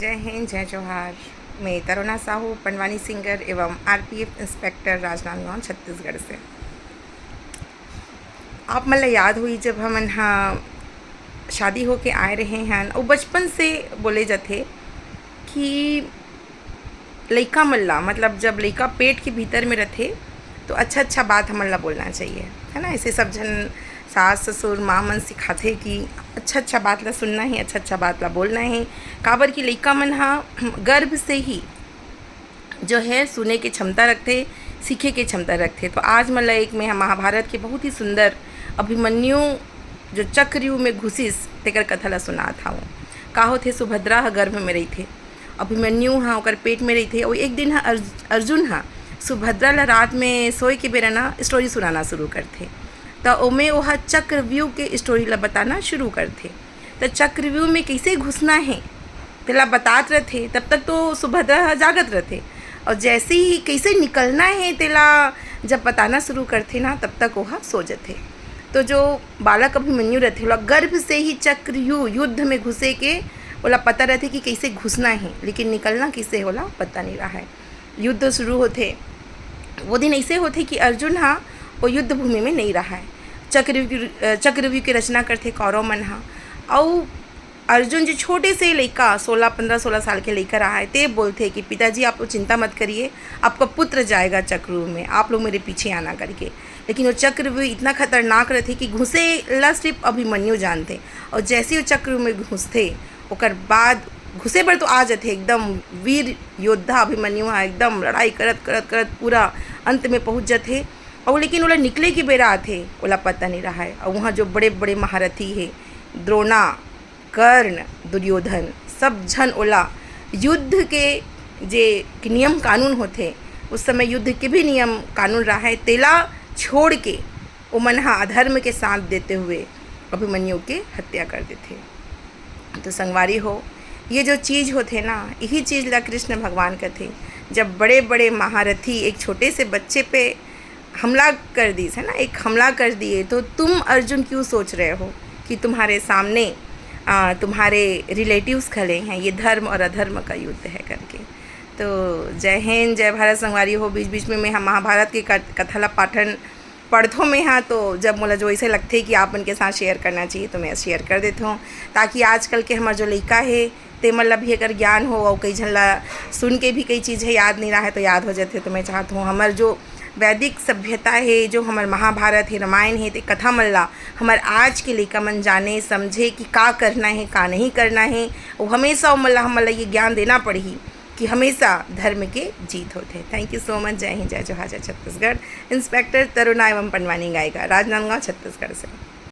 जय हिंद, जय जोहार। मैं तरुणा साहू, पंडवानी सिंगर एवं आरपीएफ इंस्पेक्टर, राजनांदगांव, छत्तीसगढ़ से। आप मतलब याद हुई जब हम यहाँ शादी होके आए रहे हैं और बचपन से बोले जाते कि लइका मल्ला मतलब जब लइका पेट के भीतर में रहते तो अच्छा अच्छा बात हमला बोलना चाहिए, है ना। ऐसे सब जन सास ससुर माँ मन सिखाते कि अच्छा अच्छा बात ला सुनना है, अच्छा अच्छा बात ला बोलना है। काबर की लइका मन हाँ गर्भ से ही जो है सुने की क्षमता रखते, सीखे की क्षमता रखते। तो आज मतलब एक में महाभारत के बहुत ही सुंदर अभिमन्यु जो चक्रव्यूह में घुसिस तेकर कथा ला सुना था। वो का होते सुभद्रा गर्भ में रही थे, अभिमन्यु हाँ ओकर पेट में रही थे। और एक दिन हाँ अर्जुन हाँ सुभद्रा ला रात में सोए के बेरा ना स्टोरी सुनाना शुरू करते। तो ओमे वह चक्रव्यूह के स्टोरी ला बताना शुरू करते। तो चक्रव्यूह में कैसे घुसना है तेला बतात रहते। तब तक तो सुभद्रा जागत रहते और जैसे ही कैसे निकलना है तेला जब बताना शुरू करते ना तब तक वह सो जाते। तो जो बालक अभिमन्यु रहते वो गर्भ से ही चक्रव्यूह युद्ध में घुसे के बोला पता रहते कि कैसे घुसना है, लेकिन निकलना कैसे होला पता नहीं रहा है। युद्ध शुरू होते वो दिन ऐसे होते कि अर्जुन हाँ वो युद्ध भूमि में नहीं रहा है। चक्रव्यूह की रचना करते कौरव मन हाँ। और अर्जुन जो छोटे से लड़का 15-16 साल के लड़का रहा है ते बोलते कि पिताजी आप लोग चिंता मत करिए, आपका पुत्र जाएगा चक्रव्यूह में, आप लोग मेरे पीछे आना करके। लेकिन वो चक्रव्यूह इतना खतरनाक रहते कि घुसे ला सिर्फ अभिमन्यु जानते। और जैसे वो चक्रव्यूह में घुसते ओकर बाद घुसे पर तो आ जाते एकदम वीर योद्धा अभिमन्यु हाँ एकदम लड़ाई करत करत करत पूरा अंत में पहुँच जाते। और लेकिन ओला निकले की बेरा आते ओला पता नहीं रहा है। और वहाँ जो बड़े बड़े महारथी है द्रोणा कर्ण दुर्योधन सब जन ओला युद्ध के जे नियम कानून होते उस समय युद्ध के भी नियम कानून रहा है तेला छोड़ के वो मन हाँ अधर्म के साथ देते हुए अभिमन्यु के हत्या कर देते। तो संगवारी हो ये जो चीज़ होते ना यही चीज़ ला कृष्ण भगवान का थे। जब बड़े बड़े महारथी एक छोटे से बच्चे पे हमला कर दी है ना, एक हमला कर दिए, तो तुम अर्जुन क्यों सोच रहे हो कि तुम्हारे सामने तुम्हारे रिलेटिव्स खड़े हैं, ये धर्म और अधर्म का युद्ध है करके। तो जय हिंद, जय भारत संगवारी हो। बीच बीच में मैं हम महाभारत की कथा ला पाठन पढ़थों में हाँ तो जब मुझे जो ऐसे लगते है कि आप उनके साथ शेयर करना चाहिए तो मैं शेयर कर देता हूँ, ताकि आजकल के हमारे जो लड़का है ते मतलब भी अगर ज्ञान हो और कई झल्ला सुन के भी कई चीज़ है याद नहीं रहा है तो याद हो जाते। तो मैं चाहता हूँ हमारे जो वैदिक सभ्यता है, जो हमारे महाभारत है रामायण है ते कथा मल्ला हमारे आज के लड़का मन जाने समझे कि का करना है का नहीं करना है। वो हमेशा मल्ला हम ये ज्ञान देना पड़ी कि हमेशा धर्म के जीत होते हैं। Thank you so much. जय हिंद, जय जोहार, जय छत्तीसगढ़। इंस्पेक्टर तरुणा एवं पंडवानी गायिका, राजनांदगांव, छत्तीसगढ़ से।